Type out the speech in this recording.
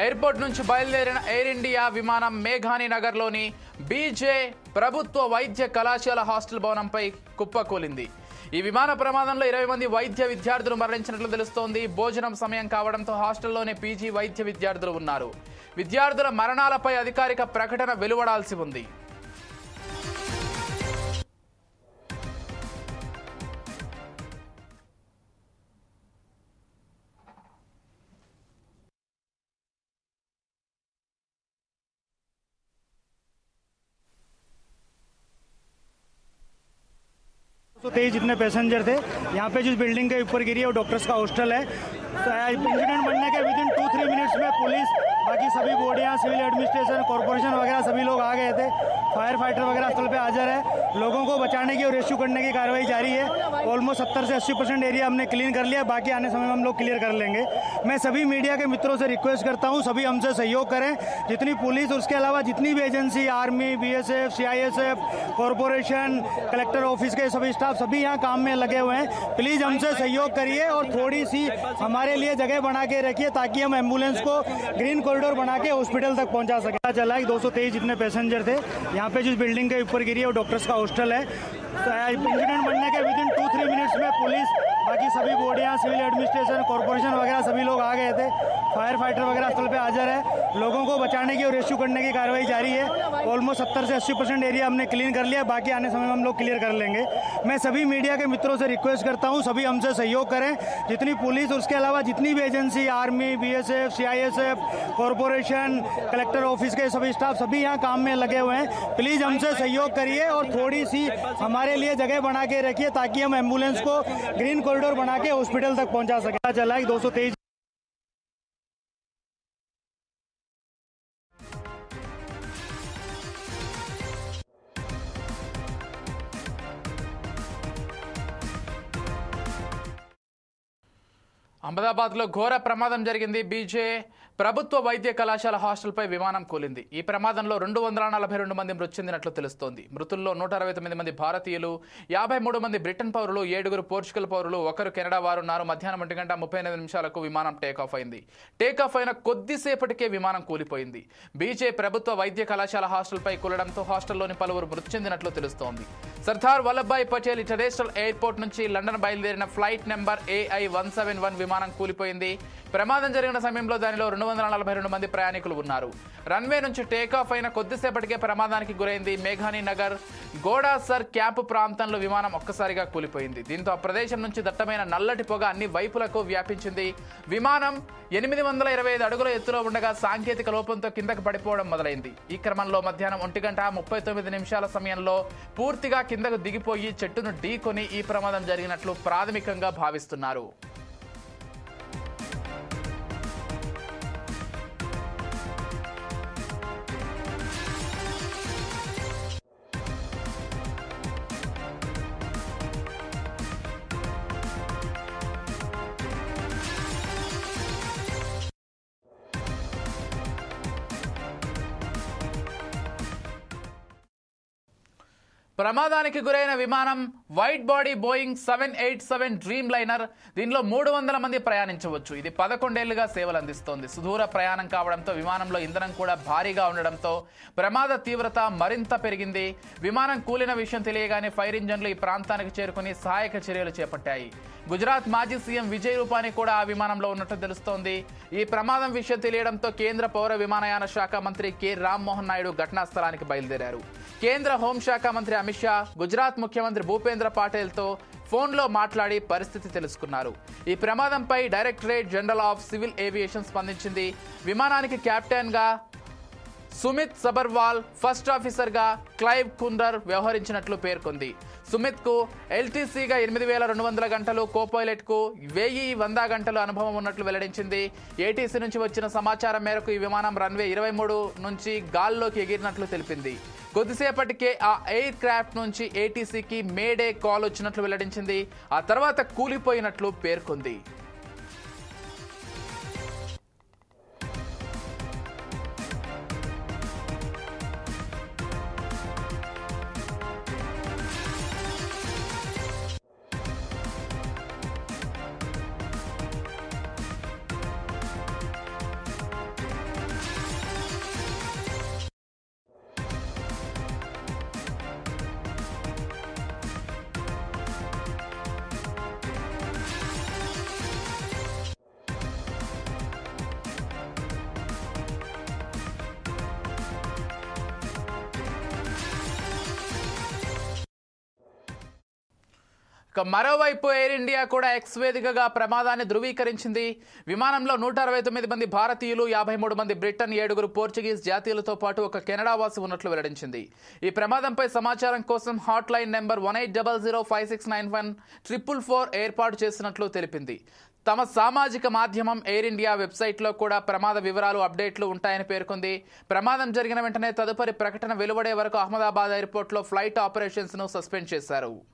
Airport నుంచి బయలుదేరిన air India విమానం మేఘాని నగర్లోని బీజే ప్రభుత్వ వైద్య కళాశాల హాస్టల్ భవనంపై కుప్పకూలింది. ఈ విమాన ప్రమాదంలో 20 మంది వైద్య విద్యార్థులు మరణించినట్లు తెలుస్తోంది. భోజనం సమయం కావడంతో హాస్టల్లోనే పీజీ వైద్య విద్యార్థులు ఉన్నారు. విద్యార్థుల మరణాలపై అధికారిక ప్రకటన వెలువడాల్సి ఉంది. तो 23 जितने पैसेंजर थे यहाँ पे जिस बिल्डिंग के ऊपर गिरी है वो डॉक्टर्स का हॉस्टल है। इंसिडेंट बनने के विदिन 2-3 मिनट्स में पुलिस, बाकी सभी बॉडियाँ, सिविल एडमिनिस्ट्रेशन, कॉर्पोरेशन वगैरह सभी लोग आ गए थे। फायर फाइटर वगैरह स्थल पे हाजिर है। लोगों को बचाने की और रेस्क्यू करने की कार्रवाई जारी है। ऑलमोस्ट 70 से 80% एरिया हमने क्लीन कर लिया, बाकी आने समय में हम लोग क्लियर कर लेंगे। मैं सभी मीडिया के मित्रों से रिक्वेस्ट करता हूँ, सभी हमसे सहयोग करें। जितनी पुलिस, उसके अलावा जितनी भी agency, army, BSF, CISF, corporation, collector office के सभी स्टाफ सभी यहाँ काम में लगे हुए हैं। प्लीज हमसे सहयोग करिए और थोड़ी सी हमारे लिए जगह बना के रखिए ताकि हम एम्बुलेंस को ग्रीन कॉरिडोर बना के हॉस्पिटल तक पहुंचा सके। चला कि 223 जितने पैसेंजर थे यहाँ पे जिस बिल्डिंग के ऊपर गिरी है वो डॉक्टर्स का हॉस्टल है। इंसिडेंट बनने के विदिन 2-3 मिनट्स में पुलिस, बाकी सभी बॉडियाँ, सिविल एडमिनिस्ट्रेशन, कॉर्पोरेशन वगैरह सभी लोग आ गए थे। फायर फाइटर वगैरह स्थल पे हाजिर है। लोगों को बचाने की और रेस्क्यू करने की कार्रवाई जारी है। ऑलमोस्ट 70 से 80% एरिया हमने क्लीन कर लिया, बाकी आने समय में हम लोग क्लियर कर लेंगे। मैं सभी मीडिया के मित्रों से रिक्वेस्ट करता हूँ, सभी हमसे सहयोग करें। जितनी पुलिस, उसके अलावा जितनी भी agency, army, BSF, CISF, corporation, collector office के सभी स्टाफ सभी यहाँ काम में लगे हुए हैं। प्लीज हमसे सहयोग करिए और थोड़ी सी हमारे लिए जगह बना के रखिए ताकि हम एम्बुलेंस को ग्रीन कॉरिडोर बना के हॉस्पिटल तक पहुंचा सके। चला कि 223 అహ్మదాబాద్లో ఘోర ప్రమాదం జరిగింది. బీజే ప్రభుత్వ వైద్య కళాశాల హాస్టల్పై విమానం కూలింది. ఈ ప్రమాదంలో 242 మంది మృతి చెందినట్లు తెలుస్తోంది. మృతుల్లో 169 మంది భారతీయులు, 53 మంది బ్రిటన్ పౌరులు, 7 పోర్చుగల్ పౌరులు, 1 కెనడా వారు ఉన్నారు. మధ్యాహ్నం 1:38 విమానం టేకాఫ్ అయింది. టేకాఫ్ అయిన కొద్దిసేపటికే విమానం కూలిపోయింది. బీజే ప్రభుత్వ వైద్య కళాశాల హాస్టల్పై కూలడంతో హాస్టల్లోని పలువురు మృతి చెందినట్లు తెలుస్తోంది. సర్దార్ వల్లభాయ్ పటేల్ ఇంటర్నేషనల్ ఎయిర్పోర్ట్ నుంచి లండన్ బయలుదేరిన ఫ్లైట్ నెంబర్ AI-171 విమానం కూలిపోయింది. ప్రమాదం జరిగిన సమయంలో దానిలో 242 మంది ప్రయాణికులు ఉన్నారు. రన్వే నుంచి టేకాఫ్ అయిన కొద్దిసేపటికే ప్రమాదానికి గురైంది. మేఘాని నగర్ గోడాసర్ క్యాంపు ప్రాంతంలో విమానం ఒక్కసారిగా కూలిపోయింది. దీంతో ఆ ప్రదేశం నుంచి దట్టమైన నల్లటి పొగ అన్ని వైపులకు వ్యాపించింది. విమానం 825 అడుగుల ఎత్తులో ఉండగా సాంకేతిక లోపంతో కిందకు పడిపోవడం మొదలైంది. ఈ క్రమంలో మధ్యాహ్నం 1:39 సమయంలో పూర్తిగా కిందకు దిగిపోయి చెట్టును ఢీకొని ఈ ప్రమాదం జరిగినట్లు ప్రాథమికంగా భావిస్తున్నారు. ప్రమాదానికి గురైన విమానం white body Boeing 787 dream liner. దీనిలో 300 మంది ప్రయాణించవచ్చు. ఇది 11 ఏళ్లుగా సేవలు అందిస్తోంది. సుదూర ప్రయాణం కావడంతో విమానంలో ఇంధనం కూడా భారీగా ఉండడంతో ప్రమాద తీవ్రత మరింత పెరిగింది. విమానం కూలిన విషయం తెలియగానే ఫైర్ ఇంజన్లు ఈ ప్రాంతానికి చేరుకుని సహాయక చర్యలు చేపట్టాయి. గుజరాత్ మాజీ సీఎం విజయ్ రూపానీ కూడా ఆ విమానంలో ఉన్నట్టు తెలుస్తోంది. ఈ ప్రమాదం విషయం తెలియడంతో కేంద్ర పౌర విమానయాన శాఖ మంత్రి కె రామ్మోహన్ నాయుడు ఘటనా స్థలానికి బయలుదేరారు. కేంద్ర హోంశాఖ మంత్రి అమిత్ షా గుజరాత్ ముఖ్యమంత్రి భూపేంద్ర పాటేల్తో ఫోన్లో మాట్లాడి పరిస్థితి తెలుసుకున్నారు. ఈ ప్రమాదంపై directorate general of civil aviation స్పందించింది. విమానానికి కెప్టెన్గా సుమిత్ సబర్వాల్, ఫస్ట్ ఆఫీసర్గా క్లైవ్ కుందర్ వ్యవహరించినట్లు పేర్కొంది. సుమిత్కు ఎల్టీసీగా 8200 గంటలు, కోపైలట్కు 1100 గంటలు అనుభవం ఉన్నట్లు వెల్లడించింది. ఏటీసీ నుంచి వచ్చిన సమాచారం మేరకు ఈ విమానం రన్వే 23 నుంచి గాల్లోకి ఎగిరినట్లు తెలిపింది. కొద్దిసేపటికే ఆ ఎయిర్ క్రాఫ్ట్ నుంచి ఏటీసీకి మేడే కాల్ వచ్చినట్లు వెల్లడించింది. ఆ తర్వాత కూలిపోయినట్లు పేర్కొంది. మరోవైపు ఎయిర్ ఇండియా కూడా ఎక్స్ వేదికగా ప్రమాదాన్ని ధృవీకరించింది. విమానంలో 169 మంది భారతీయులు, 53 మంది బ్రిటన్, 7 పోర్చుగీస్ జాతీయులతో పాటు ఒక కెనడా వాసి ఉన్నట్లు వెల్లడించింది. ఈ ప్రమాదంపై సమాచారం కోసం హాట్ లైన్ నెంబర్ 1800569144 ఏర్పాటు చేసినట్లు తెలిపింది. తమ సామాజిక మాధ్యమం ఎయిర్ ఇండియా వెబ్సైట్లో కూడా ప్రమాద వివరాలు, అప్డేట్లు ఉంటాయని పేర్కొంది. ప్రమాదం జరిగిన వెంటనే తదుపరి ప్రకటన వెలువడే వరకు అహ్మదాబాద్ ఎయిర్పోర్ట్లో ఫ్లైట్ ఆపరేషన్స్ ను సస్పెండ్ చేశారు.